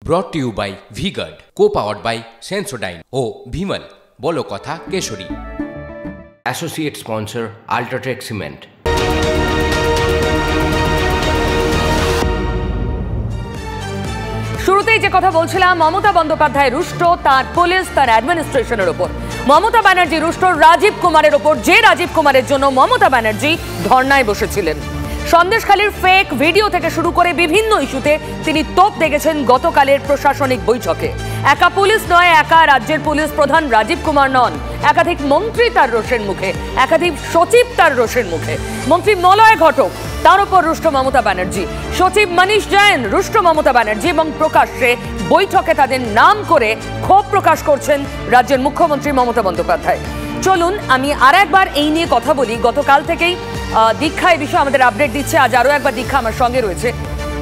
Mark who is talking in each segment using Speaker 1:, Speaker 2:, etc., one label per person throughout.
Speaker 1: brought to you by V-Guard, co-powered by Sensodyne O Vimal বলো কথা Keshari. Associate sponsor Ultratech Cement।
Speaker 2: শুরুতেই যে কথা বলছিলাম, মমতা বন্দ্যোপাধ্যায় রুষ্ট তার পুলিশ, তার অ্যাডমিনিস্ট্রেশনের ওপর। মমতা ব্যানার্জি রুষ্ট রাজীব কুমারের ওপর, যে রাজীব কুমারের জন্য মমতা ব্যানার্জি ধর্নায় বসেছিলেন। সন্দেশখালীর ফেক ভিডিও থেকে শুরু করে বিভিন্ন ইস্যুতে তিনি তোপ দেখেছেন গতকালের প্রশাসনিক বৈঠকে। একা পুলিশ নয়, একা রাজ্যের পুলিশ প্রধান রাজীব কুমার নন, একাধিক মন্ত্রী তার রোষের মুখে, একাধিক সচিব তার রোষের মুখে। মন্ত্রী মলয় ঘটক, তার উপর রুষ্ট মমতা ব্যানার্জি, সচিব মনীষ জৈন রুষ্ট মমতা ব্যানার্জি, এবং প্রকাশ্যে বৈঠকে তাদের নাম করে ক্ষোভ প্রকাশ করছেন রাজ্যের মুখ্যমন্ত্রী মমতা বন্দ্যোপাধ্যায়। চলুন আমি আর একবার এই নিয়ে কথা বলি। গতকাল থেকেই দীক্ষা এই বিষয়ে আমাদের আপডেট দিচ্ছে, আজ আরও একবার দীক্ষা আমার সঙ্গে রয়েছে।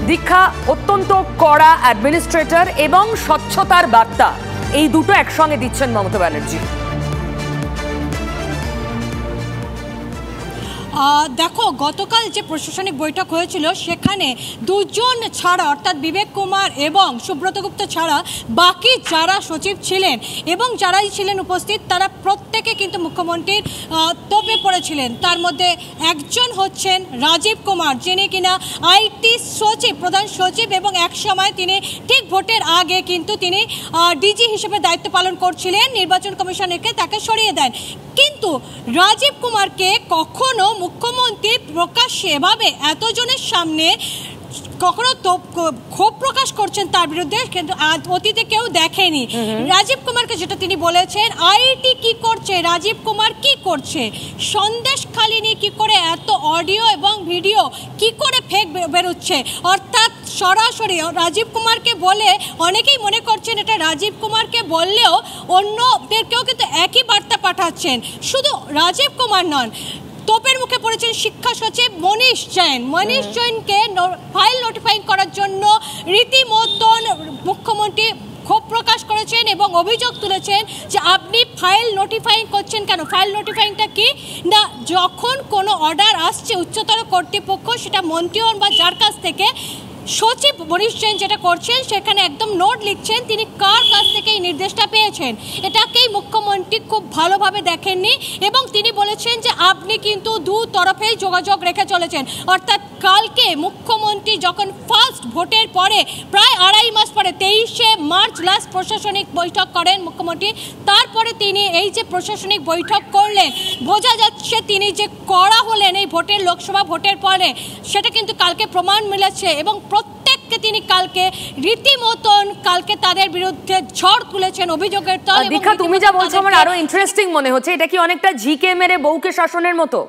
Speaker 2: দীক্ষা, অত্যন্ত কড়া অ্যাডমিনিস্ট্রেটর এবং স্বচ্ছতার বার্তা, এই দুটো একসঙ্গে দিচ্ছেন মমতা ব্যানার্জি।
Speaker 3: দেখো, গতকাল যে প্রশাসনিক বৈঠক হয়েছিল সেখানে দুজন ছাড়া, অর্থাৎ বিবেক কুমার এবং সুব্রত গুপ্ত ছাড়া বাকি যারা সচিব ছিলেন এবং যারাই ছিলেন উপস্থিত, তারা প্রত্যেকে কিন্তু মুখ্যমন্ত্রীর তোপে পড়েছিলেন। তার মধ্যে একজন হচ্ছেন রাজীব কুমার, যিনি কিনা আইটি সচিব, প্রধান সচিব, এবং এক সময় তিনি ঠিক ভোটের আগে কিন্তু তিনি ডিজি হিসেবে দায়িত্ব পালন করছিলেন। নির্বাচন কমিশনকে তাকে সরিয়ে দেন। কিন্তু রাজীব কুমারকে কখনো মুখ্যমন্ত্রী প্রকাশ্যে এভাবে এতজনের সামনে কখনো তো ক্ষোভ প্রকাশ করছেন তার বিরুদ্ধে, কিন্তু অতীতে কেউ দেখেনি। রাজীব কুমারকে যেটা তিনি বলেছেন, আইটি কি করছে, রাজীব কুমার কি করছে, সন্দেশখালী নিয়ে কি করে এত অডিও এবং ভিডিও কি করে ফেক বেরোচ্ছে, অর্থাৎ সরাসরি রাজীব কুমারকে বলে অনেকেই মনে করছেন এটা রাজীব কুমারকে বললেও অন্যদেরকেও কিন্তু একই বার্তা পাঠাচ্ছেন। শুধু রাজীব কুমার নন, তোপের মুখে পড়েছেন শিক্ষা সচিব মনীষ জৈন। মনীষ জৈনকে ফাইল নোটিফাইং করার জন্য রীতিমতন মুখ্যমন্ত্রী ক্ষোভ প্রকাশ করেছেন এবং অভিযোগ তুলেছেন যে আপনি ফাইল নোটিফাইং করছেন কেন। ফাইল নোটিফাইংটা কি না, যখন কোনো অর্ডার আসছে উচ্চতর কর্তৃপক্ষ, সেটা মন্ত্রী হন বা যার কাছ থেকে, সচিব মনীষ জৈন যেটা করছেন সেখানে একদম নোট লিখছেন তিনি কার কাছ থেকে এই নির্দেশটা পেয়েছেন। এটাকেই মুখ্যমন্ত্রী খুব ভালোভাবে দেখেননি এবং তিনি বলেছেন যে আপনি কিন্তু দু তরফেই যোগাযোগ রেখে চলেছেন। অর্থাৎ কালকে মুখ্যমন্ত্রী যখন ফার্স্ট ভোটের পরে প্রায় 2.5 মাস পরে 23শে মার্চ লাস্ট প্রশাসনিক বৈঠক করেন মুখ্যমন্ত্রী, তারপরে তিনি এই যে প্রশাসনিক বৈঠক করলেন, বোঝা যাচ্ছে তিনি যে কড়া হলেন এই ভোটের, লোকসভা ভোটের পরে, সেটা কিন্তু কালকে প্রমাণ মিলেছে। এবং প্রত্যেককে তিনি কালকে রীতিমতন কালকে তাদের বিরুদ্ধে ঝড় তুলেছেন অভিযোগের তল।
Speaker 2: দীক্ষা, তুমি যা বলছো আমার আরো ইন্টারেস্টিং মনে হচ্ছে। এটা কি অনেকটা ঝিকে মেরে বউকে শাসনের মতো?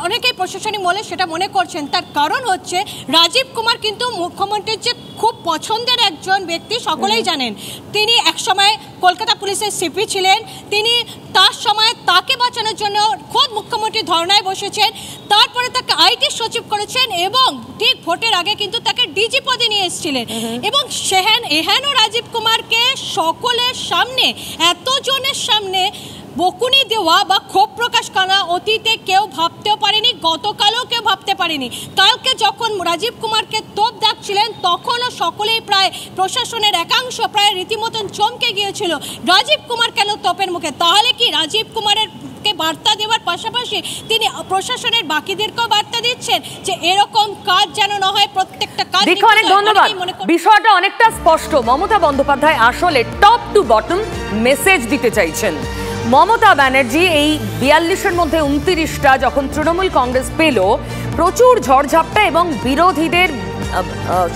Speaker 3: অনেকেই প্রশাসনিক মহলে সেটা মনে করছেন। তার কারণ হচ্ছে রাজীব কুমার কিন্তু মুখ্যমন্ত্রীর যে খুব পছন্দের একজন ব্যক্তি, সকলেই জানেন। তিনি একসময় কলকাতা পুলিশের সিপি ছিলেন। তিনি তার সময় তাকে বাঁচানোর জন্য খোদ মুখ্যমন্ত্রী ধর্নায় বসেছেন, তারপরে তাকে আইটি সচিব করেছেন এবং ঠিক ভোটের আগে কিন্তু তাকে ডিজি পদে নিয়ে এসেছিলেন। এবং এহেন রাজীব কুমারকে সকলের সামনে, এতজনের সামনে বকুনি দেওয়া বা ক্ষোভ প্রকাশ করা অতীতে কেউ ভাবতেও পারেনি, গতকালও কেউ ভাবতে পারেনি। কালকে যখন রাজীব কুমারকে তোপ দাগছিলেন তখনও সকলেই, প্রায় প্রশাসনের একাংশ প্রায় রীতিমতন চমকে গিয়েছিল রাজীব কুমার কেন তোপের মুখে। তাহলে কি রাজীব কুমারের বার্তা দেওয়ার পাশাপাশি তিনি প্রশাসনের বাকিদেরকেও বার্তা দিচ্ছেন যে এরকম কাজ যেন না হয়, প্রত্যেকটা কাজ।
Speaker 2: অনেক ধন্যবাদ। বিষয়টা অনেকটা স্পষ্ট, মমতা বন্দ্যোপাধ্যায় আসলে টপ টু বটম মেসেজ দিতে চাইছেন। মমতা ব্যানার্জি এই 42-এর মধ্যে 29টা যখন তৃণমূল কংগ্রেস পেল, প্রচুর ঝড়ঝাপটা এবং বিরোধীদের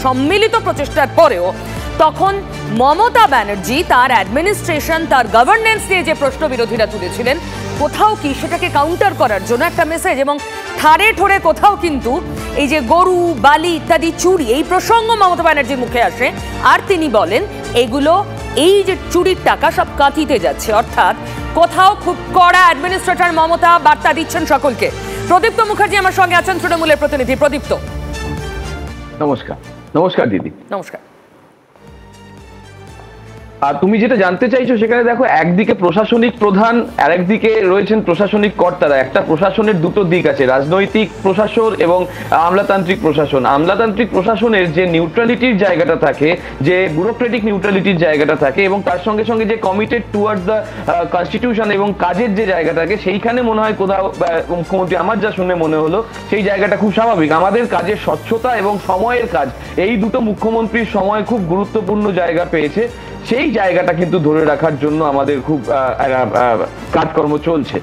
Speaker 2: সম্মিলিত প্রচেষ্টার পরেও, তখন মমতা ব্যানার্জি তার অ্যাডমিনিস্ট্রেশন, তার গভর্নেন্স নিয়ে যে প্রশ্ন বিরোধীরা তুলেছিলেন, কোথাও কি সেটাকে কাউন্টার করার জন্য একটা মেসেজ, এবং ঠাড়ে ঠোড়ে কোথাও কিন্তু এই যে গরু, বালি ইত্যাদি চুরি, এই প্রসঙ্গ মমতা ব্যানার্জির মুখে আসে। আর তিনি বলেন এগুলো, এই যে চুরির টাকা সব কাঁথিতে যাচ্ছে। অর্থাৎ কোথাও খুব কড়া অ্যাডমিনিস্ট্রেটর মমতা বার্তা দিচ্ছেন সকলকে। প্রদীপ্ত মুখার্জি আমার সঙ্গে আছেন, তৃণমূলের প্রতিনিধি। প্রদীপ্ত,
Speaker 4: নমস্কার। নমস্কার দিদি।
Speaker 2: নমস্কার।
Speaker 4: আর তুমি যেটা জানতে চাইছো সেখানে দেখো, একদিকে প্রশাসনিক প্রধান আর একদিকে রয়েছেন প্রশাসনিক কর্তারা। একটা প্রশাসনের দুটো দিক আছে, রাজনৈতিক প্রশাসন এবং আমলাতান্ত্রিক প্রশাসন। আমলাতান্ত্রিক প্রশাসনের যে নিউট্রালিটির জায়গাটা থাকে, যে ব্যুরোক্রেটিক নিউট্রালিটির জায়গাটা থাকে, এবং তার সঙ্গে সঙ্গে যে কমিটেড টুয়ার্ডস দ্য কনস্টিটিউশন এবং কাজের যে জায়গাটা থাকে, সেইখানে মনে হয় কোথাও মুখ্যমন্ত্রী, আমার যা শুনে মনে হলো, সেই জায়গাটা খুব স্বাভাবিক। আমাদের কাজের স্বচ্ছতা এবং সময়ের কাজ, এই দুটো মুখ্যমন্ত্রীর সময় খুব গুরুত্বপূর্ণ জায়গা পেয়েছে। সেই জায়গাটা কিন্তু ধরে রাখার জন্য আমাদের খুব কাজকর্ম চলছে।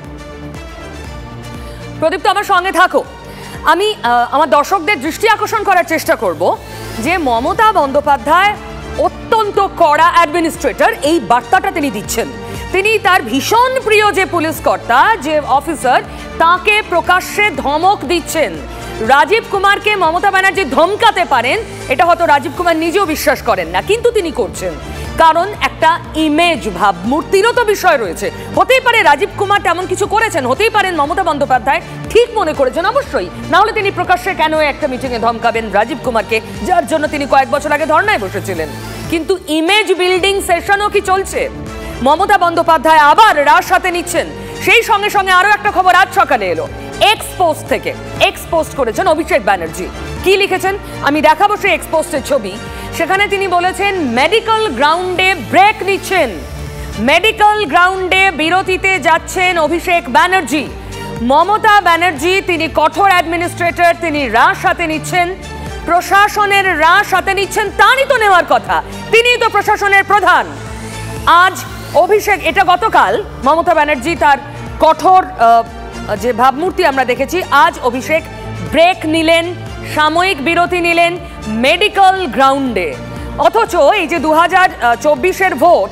Speaker 2: প্রদীপ্ত, আমার সঙ্গে থাকো। আমি আমার দর্শকদের দৃষ্টি আকর্ষণ করার চেষ্টা করব যে মমতা বন্দ্যোপাধ্যায় অত্যন্ত কড়া অ্যাডমিনিস্ট্রেটর, এই বার্তাটা তিনি দিচ্ছেন। তিনি তার ভীষণ প্রিয় যে পুলিশ কর্তা, যে অফিসার, তাকে প্রকাশ্যে ধমক দিচ্ছেন। রাজীব কুমারকে মমতা ব্যানার্জি ধমকাতে পারেন, এটা হয়তো রাজীব কুমার নিজেও বিশ্বাস করেন না, কিন্তু তিনি করছেন। কারণ একটা ইমেজ ভাবমূর্তিরও তো বিষয় রয়েছে। হতেই পারে রাজীব কুমার তেমন কিছু করেছেন, হতেই পারেন মমতা বন্দ্যোপাধ্যায় ঠিক মনে করেছেন, অবশ্যই। না হলে তিনি প্রকাশ্যে কেন একটা মিটিংয়ে ধমকাবেন রাজীব কুমারকে, যার জন্য তিনি কয়েক বছর আগে ধর্নায় বসেছিলেন? কিন্তু ইমেজ বিল্ডিং সেশনও কি চলছে? মমতা বন্দ্যোপাধ্যায় আবার রাশ হাতে নিচ্ছেন। সেই সঙ্গে সঙ্গে আরো একটা খবর আজ সকালে এলো, এক্সপোস্ট থেকে। এক্সপোস্ট করেছেন অভিষেক ব্যানার্জি। কি লিখেছেন আমি দেখাবো সেই এক্সপোস্টের ছবি। সেখানে তিনি বলেছেন মেডিকেল গ্রাউন্ডে ব্রেক নিচ্ছেন, মেডিকেল গ্রাউন্ডে বিরতিতে যাচ্ছেন অভিষেক ব্যানার্জি। মমতা ব্যানার্জি তিনি কঠোর অ্যাডমিনিস্ট্রেটর, তিনি রাশ হাতে নিচ্ছেন, প্রশাসনের রাশ হাতে নিচ্ছেন। তারই তো নেওয়ার কথা, তিনিই তো প্রশাসনের প্রধান। আজ অভিষেক, এটা গতকাল মমতা ব্যানার্জি তার কঠোর যে ভাবমূর্তি আমরা দেখেছি, আজ অভিষেক ব্রেক নিলেন, সাময়িক বিরতি নিলেন মেডিকেল গ্রাউন্ডে। অথচ এই যে 2024-এর ভোট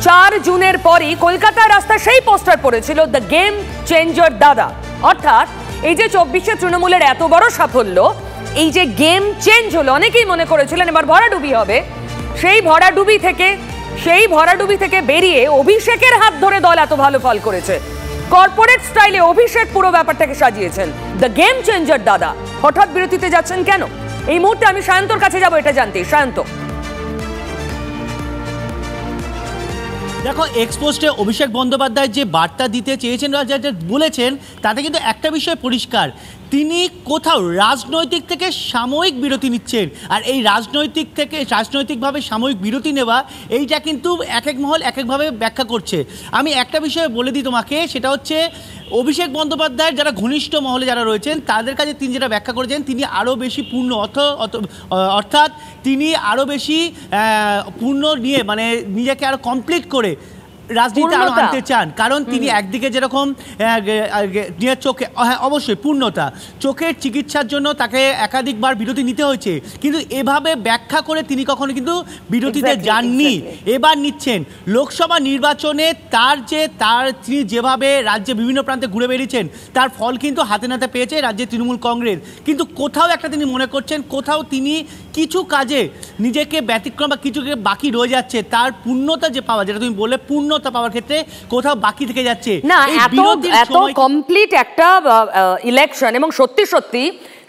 Speaker 2: 4 জুনের পরই কলকাতার রাস্তায় সেই পোস্টার পড়েছিল, দ্য গেম চেঞ্জার দাদা। অর্থাৎ এই যে 24-এ তৃণমূলের এত বড় সাফল্য, এই যে গেম চেঞ্জ হলো, অনেকেই মনে করেছিলেন এবার ভরাডুবি হবে। সেই ভরাডুবি থেকে বেরিয়ে অভিষেকের হাত ধরে দল এত ভালো ফল করেছে। কর্পোরেট স্টাইলে অভিষেক পুরো ব্যাপারটাকে সাজিয়েছেন, দ্য গেম চেঞ্জার দাদা। হঠাৎ বিরতিতে যাচ্ছেন কেন? এই মুহূর্তে আমি সায়ন্তর কাছে যাব এটা জানতে। সায়ন্ত,
Speaker 5: দেখো, এক্সপোস্টে অভিষেক বন্দ্যোপাধ্যায় যে বার্তা দিতে চেয়েছেন, যেটা বলেছেন, তাতে কিন্তু একটা বিষয় পরিষ্কার, তিনি কোথাও রাজনৈতিক থেকে সাময়িক বিরতি নিচ্ছেন। আর এই রাজনৈতিকভাবে সাময়িক বিরতি নেওয়া, এইটা কিন্তু এক এক মহল এক একভাবে ব্যাখ্যা করছে। আমি একটা বিষয় বলে দিই তোমাকে, সেটা হচ্ছে অভিষেক বন্দ্যোপাধ্যায়ের যারা ঘনিষ্ঠ মহলে যারা রয়েছেন, তাদের কাছে তিনি যেটা ব্যাখ্যা করেছেন, তিনি আরও বেশি পূর্ণ অর্থাৎ তিনি আরও বেশি পূর্ণ নিয়ে, মানে নিজেকে আরও কমপ্লিট করে রাজনীতি আরো আনতে চান। কারণ তিনি একদিকে যেরকম চোখে, হ্যাঁ অবশ্যই পূর্ণতা, চোখের চিকিৎসার জন্য তাকে একাধিকবার বিরতি নিতে হয়েছে, কিন্তু এভাবে ব্যাখ্যা করে তিনি কখনো কিন্তু বিরতিতে যাননি। এবার নিচ্ছেন লোকসভা নির্বাচনে তিনি যেভাবে রাজ্যে বিভিন্ন প্রান্তে ঘুরে বেরিয়েছেন, তার ফল কিন্তু হাতে নাতে পেয়েছে রাজ্যে তৃণমূল কংগ্রেস। কিন্তু কোথাও একটা তিনি মনে করছেন, কোথাও তিনি কিছু কাজে নিজেকে ব্যতিক্রম বা কিছু বাকি রয়ে যাচ্ছে, তার পূর্ণতা যে পাওয়া, যেটা তুমি বললে পূর্ণতা পাওয়ার ক্ষেত্রে কোথাও বাকি থেকে যাচ্ছে
Speaker 2: না। এত কমপ্লিট একটা ইলেকশন, এবং সত্যি সত্যি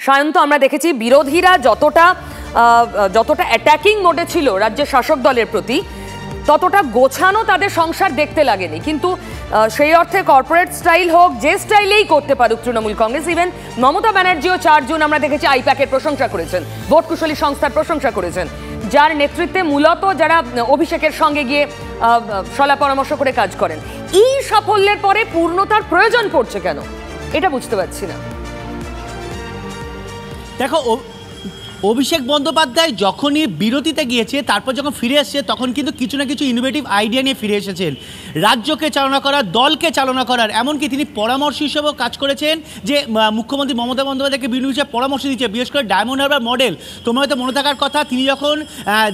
Speaker 2: সায়ন্ত আমরা দেখেছি বিরোধীরা যতটা অ্যাটাকিং মোডে ছিল রাজ্যের শাসক দলের প্রতি, ততটা গোছানো তাদের সংসার দেখতে লাগেনি। কিন্তু সেই অর্থে কর্পোরেট স্টাইল হোক, যে স্টাইলেই করতে পারুক তৃণমূল কংগ্রেস, ইভেন মমতা ব্যানার্জিও 4 জুন আমরা দেখেছি আইপ্যাকের প্রশংসা করেছেন, ভোট কুশলী সংস্থার প্রশংসা করেছেন, যার নেতৃত্বে মূলত যারা অভিষেকের সঙ্গে গিয়ে সলা পরামর্শ করে কাজ করেন। এই সাফল্যের পরে পূর্ণতার প্রয়োজন পড়ছে কেন, এটা বুঝতে পারছি না।
Speaker 5: দেখো, অভিষেক বন্দ্যোপাধ্যায় যখনই বিরতিতে গিয়েছে, তারপর যখন ফিরে এসছে, তখন কিন্তু কিছু না কিছু ইনোভেটিভ আইডিয়া নিয়ে ফিরে এসেছেন, রাজ্যকে চালনা করার, দলকে চালনা করার। এমনকি তিনি পরামর্শ হিসেবেও কাজ করেছেন, যে মুখ্যমন্ত্রী মমতা বন্দ্যোপাধ্যায়কে বিভিন্ন বিষয়ে পরামর্শ দিচ্ছে, বিশেষ করে ডায়মন্ড হারবার মডেল। তোমার হয়তো মনে থাকার কথা, তিনি যখন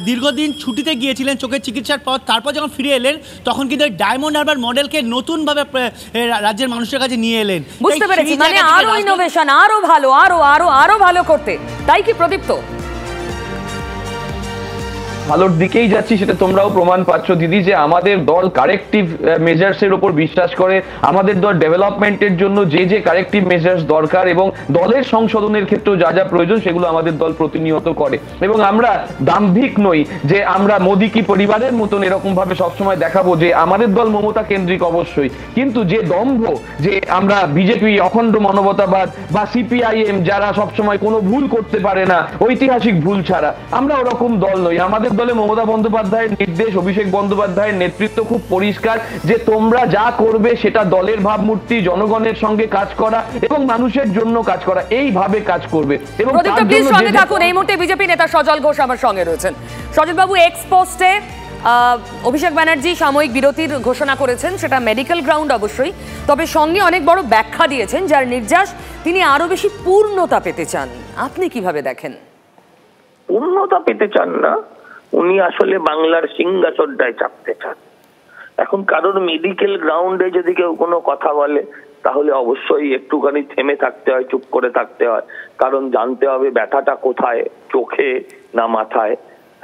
Speaker 5: দীর্ঘদিন ছুটিতে গিয়েছিলেন চোখের চিকিৎসার পর, তারপর যখন ফিরে এলেন, তখন কিন্তু ডায়মন্ড হারবার মডেলকে নতুনভাবে রাজ্যের মানুষের কাছে নিয়ে এলেন।
Speaker 2: বুঝতে পেরেছি, মানে আরো ইনোভেশন, আরো ভালো, আরো ভালো করতে, তাই কি প্রদীপ্ত?
Speaker 4: ভালোর দিকেই যাচ্ছি, সেটা তোমরাও প্রমাণ পাচ্ছ দিদি, যে আমাদের দল কারেক্টিভ মেজার্সের উপর বিশ্বাস করে, আমাদের দল ডেভেলপমেন্টের জন্য যে যে কারেক্টিভ মেজার্স দরকার এবং দলের সংশোধনের ক্ষেত্রেও যা যা প্রয়োজন সেগুলো আমাদের দল প্রতিনিয়ত করে। এবং আমরা দাম্ভিক নই যে আমরা মোদি কি পরিবারের মতন এরকম ভাবে সবসময় দেখাবো যে আমাদের দল মমতা কেন্দ্রিক, অবশ্যই, কিন্তু যে দম্ভ যে আমরা বিজেপি অখণ্ড মানবতাবাদ বা সিপিআইএম যারা সবসময় কোনো ভুল করতে পারে না ঐতিহাসিক ভুল ছাড়া, আমরা ওরকম দল নই। আমাদের দলে মমতা বন্দ্যোপাধ্যায়ের নির্দেশ, অভিষেক বন্দ্যোপাধ্যায়ের নেতৃত্ব খুব পরিষ্কার যে তোমরা যা করবে সেটা দলের ভাবমূর্তি, জনগণের সঙ্গে কাজ করা এবং মানুষের জন্য কাজ করা, এইভাবে কাজ করবে। এবং
Speaker 2: প্লিজ সঙ্গে থাকুন, এই মুহূর্তে বিজেপি নেতা সজল ঘোষ আমার সঙ্গে রয়েছেন। সজল বাবু, এক্স পোস্টে অভিষেক ব্যানার্জি সাময়িক বিরতির ঘোষণা করেছেন, সেটা মেডিকেল গ্রাউন্ড অবশ্যই, তবে সঙ্গে অনেক বড় ব্যাখ্যা দিয়েছেন যার নির্যাস তিনি আরো বেশি পূর্ণতা পেতে চান। আপনি কিভাবে দেখেন?
Speaker 6: পূর্ণতা পেতে চান না, উনি আসলে বাংলার সিংহাসনটায় চাপতে চান। এখন কারোর মেডিকেল গ্রাউন্ডে যদি কেউ কোনো কথা বলে তাহলে অবশ্যই একটুখানি থেমে থাকতে হয়, চুপ করে থাকতে হয়, কারণ জানতে হবে ব্যথাটা কোথায়, চোখে না মাথায়।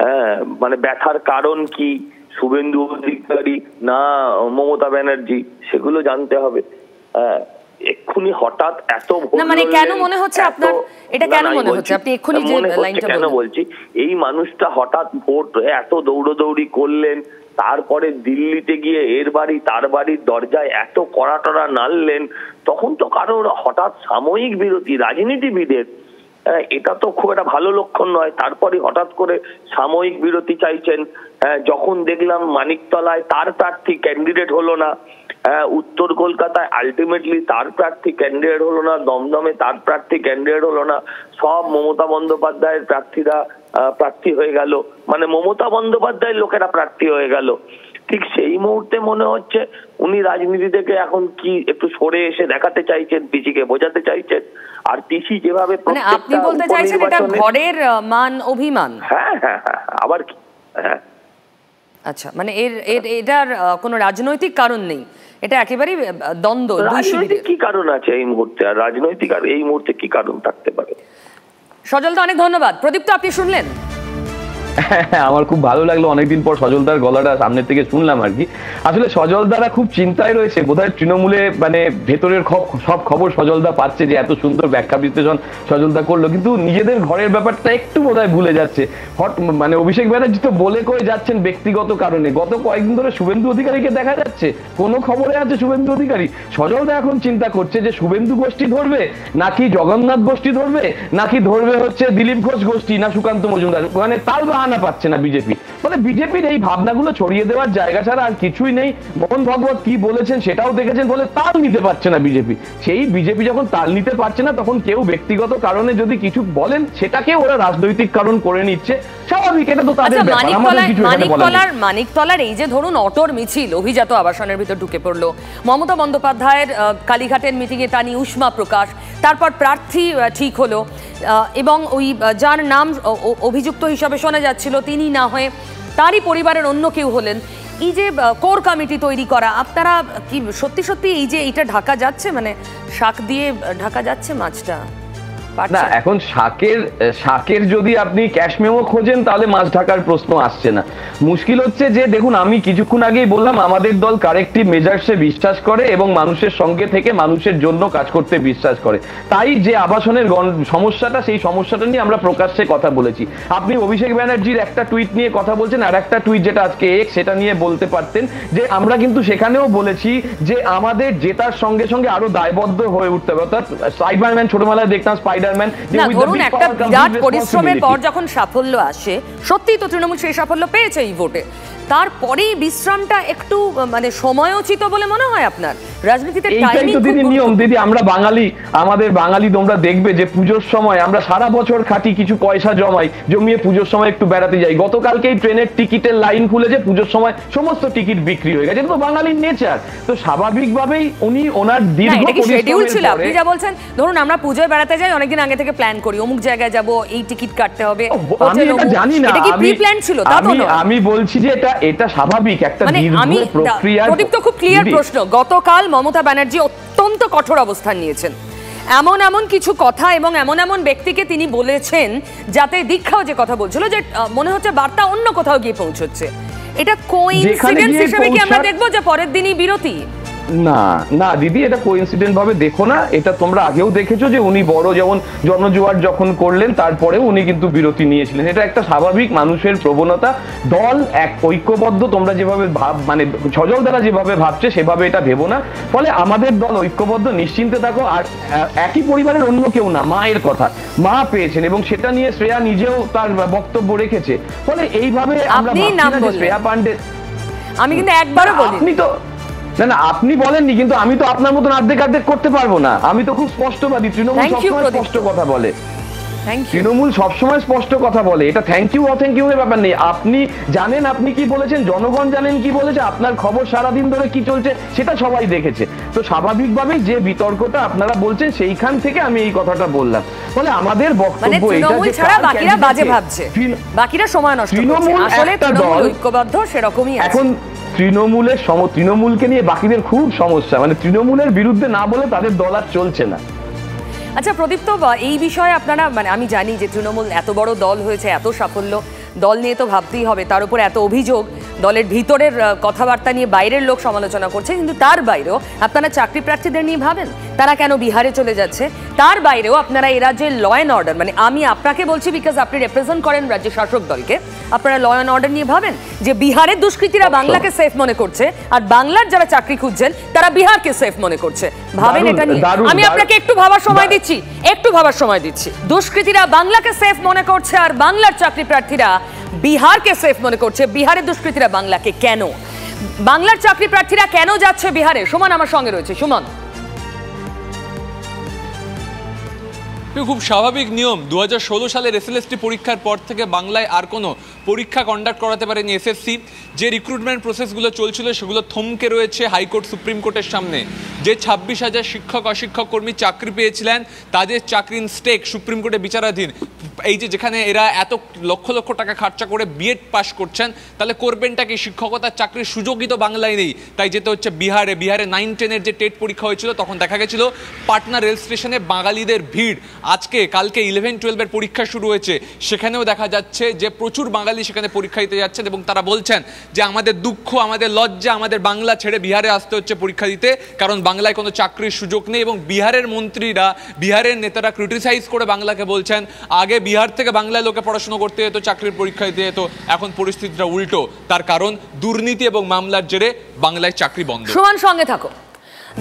Speaker 6: হ্যাঁ, মানে ব্যথার কারণ কি, শুভেন্দু অধিকারী না মমতা ব্যানার্জি, সেগুলো জানতে হবে। হ্যাঁ, এক্ষুনি হঠাৎ এত
Speaker 2: না, মানে কেন মনে হচ্ছে আপনার, এটা কেন মনে হচ্ছে আপনি এক্ষুনি যে লাইনটা
Speaker 6: কেন বলছি, এই মানুষটা হঠাৎ ভোট এত দৌড়দৌড়ি করলেন, তারপরে দিল্লিতে গিয়ে এর বাড়ি তার বাড়ির দরজায় এত কড়া নাড়লেন, তখন তো কারোর হঠাৎ সাময়িক বিরতি রাজনীতিবিদের, এটা তো খুব একটা ভালো লক্ষণ নয়। তারপরে হঠাৎ করে সাময়িক বিরতি চাইছেন। যখন দেখলাম মানিকতলায় তার প্রার্থী ক্যান্ডিডেট হলো না, উত্তর কলকাতায় আলটিমেটলি তার প্রার্থী ক্যান্ডিডেট হলো না, দমদমে তার প্রার্থী ক্যান্ডিডেট হলো না, সব মমতা বন্দ্যোপাধ্যায়ের প্রার্থীরা প্রার্থী হয়ে গেল, মানে মমতা বন্দ্যোপাধ্যায়ের লোকেরা প্রার্থী হয়ে গেল। ঠিক সেই মুহূর্তে মনে হচ্ছে উনি রাজনীতি থেকে এখন কি একটু সরে এসে দেখাতে চাইছেন, পিসিকে বোঝাতে চাইছেন। আর পিসি যেভাবে
Speaker 2: আপনি বলতে চাইছেন এটা ঘরের মান অভিমান।
Speaker 6: হ্যাঁ হ্যাঁ হ্যাঁ, আবার কি? হ্যাঁ,
Speaker 2: আচ্ছা, মানে এটার কোনো রাজনৈতিক কারণ নেই, এটা একেবারেই দ্বন্দ্ব।
Speaker 6: রাজনৈতিক কি কারণ আছে এই মুহূর্তে? আর রাজনৈতিক আর এই মুহূর্তে কি কারণ থাকতে পারে?
Speaker 2: সজলদা অনেক ধন্যবাদ। প্রদীপ্ত, আপনি শুনলেন?
Speaker 4: আমার খুব ভালো লাগলো, অনেকদিন পর সজলদার গলাটা সামনের থেকে শুনলাম আর কি। আসলে সজলদারা খুব চিন্তায় রয়েছে, বোধহয় তৃণমূলে মানে ভেতরের সব খবর সজলদা পাচ্ছে, যে এত সুন্দর ব্যাখ্যা বিশ্লেষণ সজলদা করলো, কিন্তু নিজেদের ঘরের ব্যাপারটা একটু বোধহয় ভুলে যাচ্ছে। মানে অভিষেক ব্যানার্জি তো বলে কয়ে যাচ্ছেন ব্যক্তিগত কারণে, গত কয়েকদিন ধরে শুভেন্দু অধিকারীকে দেখা যাচ্ছে, কোনো খবরে আছে শুভেন্দু অধিকারী। সজলদা এখন চিন্তা করছে যে শুভেন্দু গোষ্ঠী ধরবে নাকি জগন্নাথ গোষ্ঠী ধরবে, নাকি ধরবে হচ্ছে দিলীপ ঘোষ গোষ্ঠী না সুকান্ত মজুমদার, মানে তার বাহানা পাচ্ছে না বিজেপি। মানে বিজেপির এই ভাবনাগুলো ছড়িয়ে দেওয়ার জায়গা ছাড়া আর কিছুই নেই। মোহন ভাগবত কি বলেছেন সেটাও দেখেছেন, বলে তাল নিতে পারছে না বিজেপি। সেই বিজেপি যখন তাল নিতে পারছে না, তখন কেউ ব্যক্তিগত কারণে যদি কিছু বলেন সেটাকে ওরা রাজনৈতিক কারণ করে নিচ্ছে, স্বাভাবিক, এটা তো তাদের ব্যাপার, আমাদের কিছু এখানে বলার নেই।
Speaker 2: মানিকতলার এই যে ধরুন অটোর মিছিল অভিজাত আবাসনের ভিতর ঢুকে পড়লো, মমতা বন্দ্যোপাধ্যায়ের কালীঘাটের মিটিংয়ে তা নিয়ে উষ্মা প্রকাশ, তারপর প্রার্থী ঠিক হলো এবং ওই যার নাম অভিযুক্ত হিসাবে শোনা যাচ্ছিল তিনি না হয়ে তারই পরিবারের অন্য কেউ হলেন। এই যে কোর কমিটি তৈরি করা, আপনারা কি সত্যি সত্যি এই যে এটা ঢাকা যাচ্ছে, মানে শাক দিয়ে ঢাকা যাচ্ছে মাছটা?
Speaker 4: না, এখন শাকের যদি আপনি ক্যাশ মেমো খোঁজেন তাহলে মাছ ঢাকার প্রশ্ন আসছে না। মুশকিল হচ্ছে যে দেখুন, আমি কিছুক্ষণ আগেই বললাম আমাদের দল কারেক্টিভ মেজার্সে বিশ্বাস করে এবং মানুষের সঙ্গে থেকে মানুষের জন্য কাজ করতে বিশ্বাস করে। তাই যে আবাসনের সমস্যাটা, সেই সমস্যাটা নিয়ে আমরা প্রকাশ্যে কথা বলেছি। আপনি অভিষেক ব্যানার্জির একটা টুইট নিয়ে কথা বলছেন, আর একটা টুইট যেটা আজকে সেটা নিয়ে বলতে পারতেন যে আমরা কিন্তু সেখানেও বলেছি যে আমাদের জেতার সঙ্গে সঙ্গে আরো দায়বদ্ধ হয়ে উঠতে হবে। অর্থাৎ স্পাইডারম্যান ছোটবেলায় দেখতাম,
Speaker 2: ধরুন একটা বিরাট পরিশ্রমের পর যখন সাফল্য আসে, সত্যিই তো তৃণমূল সেই সাফল্য পেয়েছে এই ভোটে, তারপরেই বিশ্রামটা একটু মানে সময়োচিত বলে মনে হয় আপনার রাজনীতিতে?
Speaker 4: নিয়ম দিদি, আমরা বাঙালি, আমাদের বাঙালি তোমরা দেখবে যে পুজোর সময় আমরা সারা বছর খাটি, কিছু পয়সা জমিয়ে পুজোর সময় একটু বেড়াতে যাই। গতকালকেই ট্রেনের টিকিটের লাইন খুলেছে, পুজোর সময় সমস্ত টিকিট বিক্রি হয়ে গেছে, এটা তো বাঙালির নেচার। তো স্বাভাবিকভাবেই উনি ওনার দীর্ঘ
Speaker 2: শিডিউল ছিল। আপনি যা বলছেন, ধরুন আমরা পুজোয় বেড়াতে যাই, অনেকদিন আগে থেকে প্ল্যান করি, অমুক জায়গায় যাব, এই টিকিট কাটতে হবে,
Speaker 4: আমি এটা জানি না,
Speaker 2: এটা কি প্রি প্ল্যান ছিল? তা তো নয়।
Speaker 4: আমি বলছি যে এটা স্বাভাবিক একটা দীর্ঘ প্রক্রিয়া।
Speaker 2: প্রদীপ তো খুব ক্লিয়ার প্রশ্ন, গতকাল মমতা ব্যানার্জি অত্যন্ত কঠোর অবস্থান নিয়েছেন, এমন এমন কিছু কথা এবং এমন এমন ব্যক্তিকে তিনি বলেছেন, যাতে দীক্ষাও যে কথা বলছিল যে মনে হচ্ছে বার্তা অন্য কোথাও গিয়ে পৌঁছচ্ছে। এটা কোইন্সিডেন্স হিসেবে কি আমরা দেখবো যে পরের দিনই বিরতি?
Speaker 4: না না দিদি, এটা কোইন্সিডেন্ট ভাবে দেখো না। এটা তোমরা আগেও দেখেছো যে উনি বড় যেমন জনজোয়ার যখন করলেন তারপরেও উনি কিন্তু বিরতি নিয়েছিলেন। এটা একটা স্বাভাবিক মানুষের প্রবণতা। দল এক ঐক্যবদ্ধ, তোমরা যেভাবে মানে সজল দ্বারা যেভাবে ভাবছে সেভাবে এটা ভেবো না। ফলে আমাদের দল ঐক্যবদ্ধ, নিশ্চিন্তে থাকো। আর একই পরিবারের অন্য কেউ না, মায়ের কথা মা পেয়েছেন এবং সেটা নিয়ে শ্রেয়া নিজেও তার বক্তব্য রেখেছে। ফলে এইভাবে আমরা শ্রেয়া পান্ডে,
Speaker 2: আমি কিন্তু একবারও বলি
Speaker 4: আপনি তো না না আপনি বলেননি, কিন্তু আমি তো আপনার মতন অর্ধেক করতে পারবো না। আমি তো খুব স্পষ্টবাদী। তৃণমূল সবসময় স্পষ্ট কথা বলে, তৃণমূল সবসময় স্পষ্ট কথা বলে। এটা থ্যাংক ইউ অথ্যাংক ইউ এর ব্যাপার নেই। আপনি জানেন আপনি কি বলেছেন, জনগণ জানেন কি বলেছে, আপনার খবর সারাদিন ধরে কি চলছে সেটা সবাই দেখেছে। তো স্বাভাবিকভাবেই যে বিতর্কটা আপনারা বলছেন সেইখান থেকে আমি এই কথাটা বললাম। ফলে আমাদের বক্তব্য এটা যে
Speaker 2: ছাড়া বাকিরা বাজে ভাবছে, বাকিরা সময় নষ্ট করছে। আসলে তৃণমূল ঐক্যবদ্ধ সেরকমই আছে। এখন
Speaker 4: তৃণমূলকে নিয়ে বাকিদের খুব সমস্যা, মানে তৃণমূলের বিরুদ্ধে না বলে তাদের দল আর চলছে না।
Speaker 2: আচ্ছা প্রদীপ্ত, এই বিষয়ে আপনারা, মানে আমি জানি যে তৃণমূল এত বড় দল হয়েছে, এত সাফল্য, দল নিয়ে তো ভাবতেই হবে, তার উপর এত অভিযোগ, দলের ভিতরের কথাবার্তা নিয়ে বাইরের লোক সমালোচনা করছে, কিন্তু তার বাইরেও আপনারা চাকরি প্রার্থীদের নিয়ে ভাবেন তারা কেন বিহারে চলে যাচ্ছে। তার বাইরেও আপনারা এই রাজ্যের ল অ্যান্ড অর্ডার, মানে আমি আপনাকে বলছি বিকজ আপনি রিপ্রেজেন্ট করেন রাজ্যের শাসক দলকে, আপনারা ল অ্যান্ড অর্ডার নিয়ে ভাবেন যে বিহারের দুষ্কৃতীরা বাংলাকে সেফ মনে করছে আর বাংলার যারা চাকরি খুঁজছেন তারা বিহারকে সেফ মনে করছে। ভাবেন এটা নিয়ে। আমি আপনাকে একটু ভাবার সময় দিচ্ছি, দুষ্কৃতীরা বাংলাকে সেফ মনে করছে আর বাংলার চাকরি প্রার্থীরা বিহারকে সেফ মনে করছে। বিহারের দুষ্কৃতীরা বাংলাকে কেন, বাংলার চাকরি প্রার্থীরা কেন যাচ্ছে বিহারে? সুমন আমার সঙ্গে রয়েছে। সুমন,
Speaker 7: খুব স্বাভাবিক নিয়ম। 2016 সালের SLST পরীক্ষার পর থেকে বাংলায় আর কোনো পরীক্ষা কন্ডাক্ট করাতে পারেনি SSC। যে রিক্রুটমেন্ট প্রসেসগুলো চলছিল সেগুলো থমকে রয়েছে হাইকোর্ট সুপ্রিম কোর্টের সামনে। যে 26,000 শিক্ষক অশিক্ষক কর্মী চাকরি পেয়েছিলেন তাদের চাকরির স্টেক সুপ্রিম কোর্টে বিচারাধীন। এই যে যেখানে এরা এত লক্ষ লক্ষ টাকা খরচা করে বিএড পাস করছেন, তাহলে করবেনটা কি? শিক্ষকতার চাকরির সুযোগই তো বাংলায় নেই, তাই যেতে হচ্ছে বিহারে। 9-10 যে টেট পরীক্ষা হয়েছিল তখন দেখা গেছিল পাটনা রেল স্টেশনে বাঙালিদের ভিড়। আজকে কালকে 11-12 পরীক্ষা শুরু হয়েছে, সেখানেও দেখা যাচ্ছে যে প্রচুর বাঙালি সেখানে পরীক্ষা দিতে যাচ্ছেন এবং তারা বলছেন যে আমাদের দুঃখ, আমাদের লজ্জা, আমাদের বাংলা ছেড়ে বিহারে আসতে হচ্ছে পরীক্ষা দিতে, কারণ বাংলায় কোনো চাকরির সুযোগ নেই। এবং বিহারের মন্ত্রীরা, বিহারের নেতারা ক্রিটিসাইজ করে বাংলাকে বলছেন আগে বিহার থেকে বাংলায় লোকে পড়াশোনা করতে যেত, চাকরির পরীক্ষা দিতে যেত, এখন পরিস্থিতিটা উল্টো। তার কারণ দুর্নীতি এবং মামলার জেরে বাংলায় চাকরি বন্ধ।
Speaker 2: সমান সঙ্গে থাকো।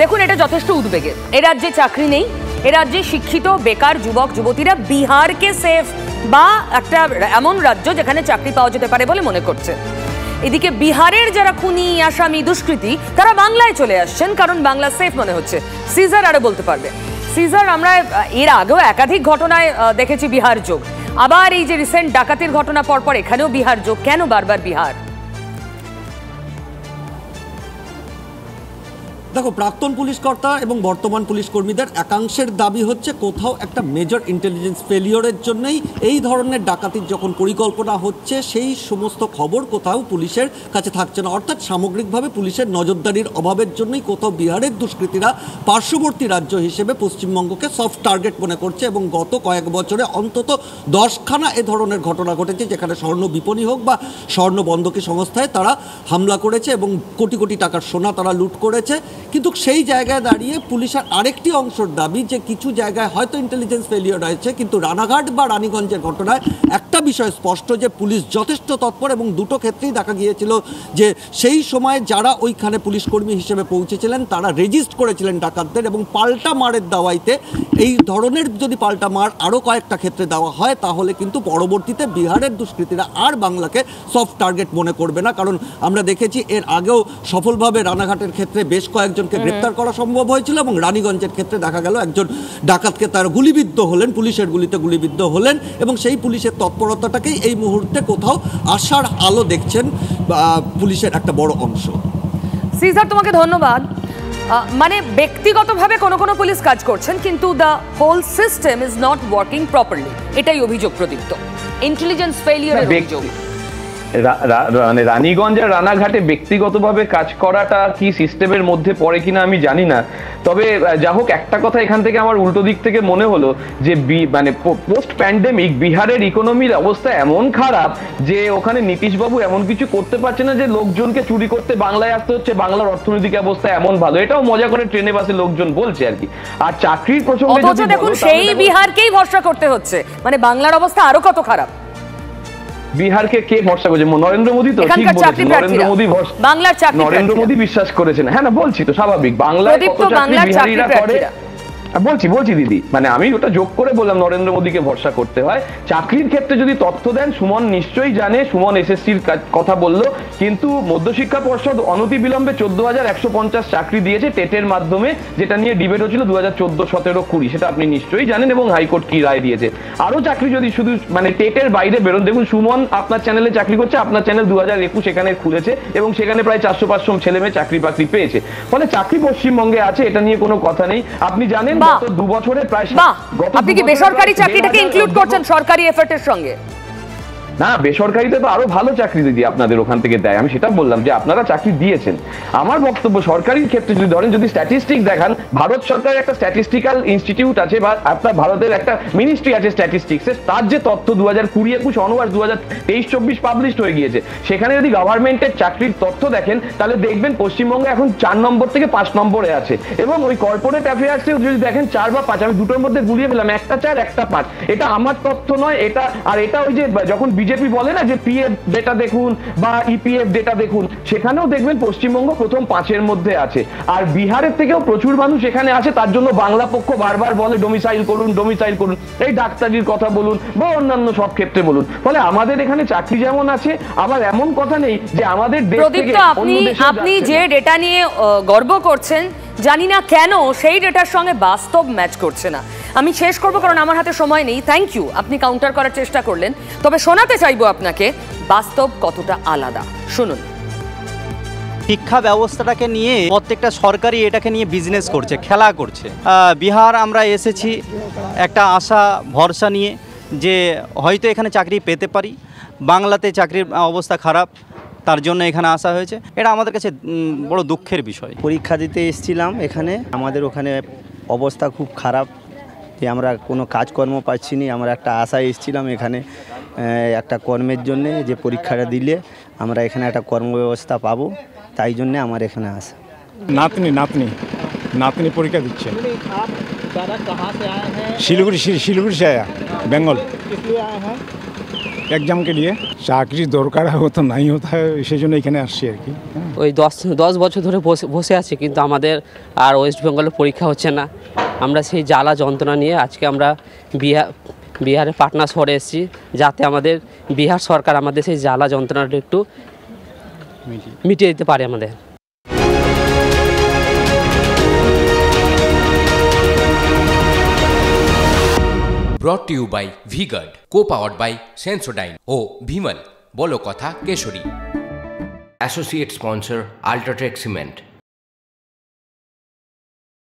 Speaker 2: দেখুন, এটা যথেষ্ট উদ্বেগের। এ রাজ্যে চাকরি নেই, এ রাজ্যে শিক্ষিত বেকার যুবক যুবতীরা বিহারকে সেফ বা একটা এমন রাজ্য যেখানে চাকরি পাওয়া যেতে পারে বলে মনে করছে। এদিকে বিহারের যারা খুনি, আসামি, দুষ্কৃতী তারা বাংলায় চলে আসছেন কারণ বাংলা সেফ মনে হচ্ছে। সিজার আরো বলতে পারবে। সিজার, আমরা এর আগেও একাধিক ঘটনায় দেখেছি বিহার যোগ, আবার এই যে রিসেন্ট ডাকাতির ঘটনা পরপর এখানেও বিহার যোগ। কেন বারবার বিহার?
Speaker 8: দেখো, প্রাক্তন পুলিশ কর্তা এবং বর্তমান পুলিশ কর্মীদের একাংশের দাবি হচ্ছে কোথাও একটা মেজর ইন্টেলিজেন্স ফেলিওরের জন্যই এই ধরনের ডাকাতির যখন পরিকল্পনা হচ্ছে সেই সমস্ত খবর কোথাও পুলিশের কাছে থাকছে না, অর্থাৎ সামগ্রিকভাবে পুলিশের নজরদারির অভাবের জন্যই কোথাও বিহারের দুষ্কৃতীরা পার্শ্ববর্তী রাজ্য হিসেবে পশ্চিমবঙ্গকে সফট টার্গেট মনে করছে। এবং গত কয়েক বছরে অন্তত 10খানা এ ধরনের ঘটনা ঘটেছে যেখানে স্বর্ণ বিপণী হোক বা স্বর্ণ বন্ধকি সংস্থায় তারা হামলা করেছে এবং কোটি কোটি টাকার সোনা তারা লুট করেছে। কিন্তু সেই জায়গায় দাঁড়িয়ে পুলিশের আরেকটি অংশের দাবি যে কিছু জায়গায় হয়তো ইন্টেলিজেন্স ফেলিওর রয়েছে, কিন্তু রানাঘাট বা রানীগঞ্জের ঘটনায় একটা বিষয় স্পষ্ট যে পুলিশ যথেষ্ট তৎপর এবং দুটো ক্ষেত্রেই দেখা গিয়েছিল যে সেই সময় যারা ওইখানে পুলিশ কর্মী হিসেবে পৌঁছেছিলেন তারা রেজিস্ট করেছিলেন ডাকাতদের এবং পাল্টা মারের দাওয়াইতে এই ধরনের যদি পাল্টা মার আরও কয়েকটা ক্ষেত্রে দেওয়া হয় তাহলে কিন্তু পরবর্তীতে বিহারের দুষ্কৃতীরা আর বাংলাকে সফট টার্গেট মনে করবে না। কারণ আমরা দেখেছি এর আগেও সফলভাবে রানাঘাটের ক্ষেত্রে বেশ কয়েকজনকে গ্রেপ্তার করা সম্ভব হয়েছিল এবং রানীগঞ্জের ক্ষেত্রে দেখা গেল একজন ডাকাতকে তারা গুলিবিদ্ধ হলেন, পুলিশের গুলিতে গুলিবিদ্ধ হলেন এবং সেই পুলিশের তৎপরতাটাকেই এই মুহূর্তে কোথাও আশার আলো দেখছেন পুলিশের একটা বড় অংশ।
Speaker 2: সিজার, তোমাকে ধন্যবাদ। মানে ব্যক্তিগতভাবে কোনো কোনো পুলিশ কাজ করছেন কিন্তু the whole system is not working properly, এটাই অভিযোগ প্রদীপ্ত। ইন্টেলিজেন্স ফেলিওরের অভিযোগ।
Speaker 4: মানে রানীগঞ্জ আর রানাঘাটে ব্যক্তিগতভাবে কাজ করাটা কি সিস্টেমের মধ্যে পড়ে কিনা আমি জানি না, তবে যা হোক একটা কথা এখান থেকে আমার উল্টো দিক থেকে মনে হলো যে মানে পোস্ট প্যান্ডেমিক বিহারের ইকোনমির অবস্থা এমন খারাপ যে ওখানে নীতিশবাবু এমন কিছু করতে পারছে না যে লোকজনকে চুরি করতে বাংলায় আসতে হচ্ছে, বাংলার অর্থনৈতিক অবস্থা এমন ভালো, এটাও মজা করে ট্রেনে বাসে লোকজন বলছে আর কি। আর চাকরির প্রসঙ্গে
Speaker 2: অথচ দেখুন সেই বিহারকেই ভরসা করতে হচ্ছে, মানে বাংলার অবস্থা আরো কত খারাপ।
Speaker 4: বিহারকে কে ভরসা করেছে? নরেন্দ্র মোদী তো ঠিক বলেছেন, নরেন্দ্র মোদী বিশ্বাস করেছেন। হ্যাঁ না, বলছি তো স্বাভাবিক, বাংলায় কত চাকরি বিহারিরা করে বলছি দিদি, মানে আমি ওটা যোগ করে বললাম নরেন্দ্র মোদীকে ভরসা করতে হয়। চাকরির ক্ষেত্রে যদি তথ্য দেন, সুমন নিশ্চয়ই জানে, সুমন এসএসসির কথা বললো, কিন্তু মধ্যশিক্ষা পর্ষদ অনতিবিলম্বে 14,150 চাকরি দিয়েছে টেটের মাধ্যমে, যেটা নিয়ে ডিবেট হচ্ছিল 2014, 17, 20, সেটা আপনি নিশ্চয়ই জানেন, এবং হাইকোর্ট কি রায় দিয়েছে। আরো চাকরি যদি শুধু মানে টেটের বাইরে বেরোন, দেখুন সুমন আপনার চ্যানেলে চাকরি করছে, আপনার চ্যানেল 2021 এখানে খুলেছে এবং সেখানে প্রায় 400-500 ছেলে মেয়ে চাকরি বাকরি পেয়েছে, ফলে চাকরি পশ্চিমবঙ্গে আছে, এটা নিয়ে কোনো কথা নেই। আপনি জানেন গত 2 বছরে প্রায়
Speaker 2: আপনি কি বেসরকারি চাকরিটাকে ইনক্লুড করছেন সরকারি এফর্টের সঙ্গে?
Speaker 4: না, বেসরকারিতে তো আরো ভালো চাকরি দিদি আপনাদের ওখান থেকে দেয়, আমি সেটা বললাম যে আপনারা চাকরি দিয়েছেন। আমার বক্তব্য সরকারির ক্ষেত্রে যদি ধরেন, যদি স্ট্যাটিস্টিক্স দেখান, ভারত সরকারের একটা স্ট্যাটিস্টিক্যাল ইনস্টিটিউট আছে বা আপনার ভারতের একটা মিনিস্ট্রি আছে স্ট্যাটিস্টিক্সের, তার যে তথ্য 2020-21 অনওয়ার্ড 2023-24 পাবলিশড হয়ে গিয়েছে, সেখানে যদি গভর্নমেন্টের চাকরির তথ্য দেখেন তাহলে দেখবেন পশ্চিমবঙ্গে এখন 4 নম্বর থেকে 5 নম্বরে আছে, এবং ওই কর্পোরেট অ্যাফেয়ার্সে যদি দেখেন 4 বা 5, আমি দুটোর মধ্যে গুলিয়ে ফেলাম, একটা 4 একটা 5, এটা আমার তথ্য নয়, এটা আর এটা ওই যে যখন বিজেপি বলে না যে পিএফ ডেটা দেখুন বা ইপিএফ ডেটা দেখুন, সেখানেও দেখবেন পশ্চিমবঙ্গ প্রথম 5-এর মধ্যে আছে। আর বিহারের থেকেও প্রচুর মানুষ এখানে আসে, তার জন্য বাংলা পক্ষ বারবার বলে ডোমিসাইল করুন, এই ডাক্তারির কথা বলুন বা অন্যান্য সব ক্ষেত্রে বলুন, ফলে আমাদের এখানে চাকরি যেমন আছে, আবার এমন কথা নেই যে আমাদের দেশ থেকে অন্য দেশে
Speaker 2: আপনি যে ডেটা নিয়ে গর্ব করছেন, জানি না কেন সেই ডেটার সঙ্গে বাস্তব ম্যাচ করছে না। আমি শেষ করব কারণ আমার হাতে সময় নেই। থ্যাংক ইউ, আপনি কাউন্টার করার চেষ্টা করলেন, তবে শোনাতে চাইবো আপনাকে বাস্তব কতটা আলাদা। শুনুন।
Speaker 9: শিক্ষা ব্যবস্থাটাকে নিয়ে প্রত্যেকটা সরকারি এটাকে নিয়ে বিজনেস করছে, খেলা করছে। বিহার আমরা এসেছি একটা আশা ভরসা নিয়ে যে হয়তো এখানে চাকরি পেতে পারি, বাংলাতে চাকরির অবস্থা খারাপ, তার জন্য এখানে আসা হয়েছে। এটা আমাদের কাছে বড় দুঃখের বিষয়।
Speaker 10: পরীক্ষা দিতে এসেছিলাম এখানে, আমাদের ওখানে অবস্থা খুব খারাপ, যে আমরা কোনো কাজকর্ম পাচ্ছি না। আমরা একটা আশায় এসেছিলাম এখানে একটা কর্মের জন্যে, যে পরীক্ষাটা দিলে আমরা এখানে একটা কর্মব্যবস্থা পাবো, তাই জন্যে আমার এখানে আসা।
Speaker 11: नातनी परीक्षा দিচ্ছে। শিলিগুড়ি से आया, बंगाल। एग्जाम के लिए চাকরি দরকার হতো নাই হতো, সেই জন্য এখানে আসছি আর কি।
Speaker 12: ওই 10 বছর ধরে বসে আছি, কিন্তু আমাদের আর ওয়েস্ট বেঙ্গলের পরীক্ষা হচ্ছে না। আমরা সেই জ্বালা যন্ত্রণা নিয়ে আজকে আমরা বিহারের পাটনা শহরে এসেছি, যাতে আমাদের বিহার সরকার আমাদের সেই জ্বালা যন্ত্রণাটা একটু মিটিয়ে দিতে পারে আমাদের।
Speaker 1: Brought to you by V-Guard, co-powered by Sensodyne O Bhimal, বলো কথা Keshari. Associate sponsor Ultratech Cement।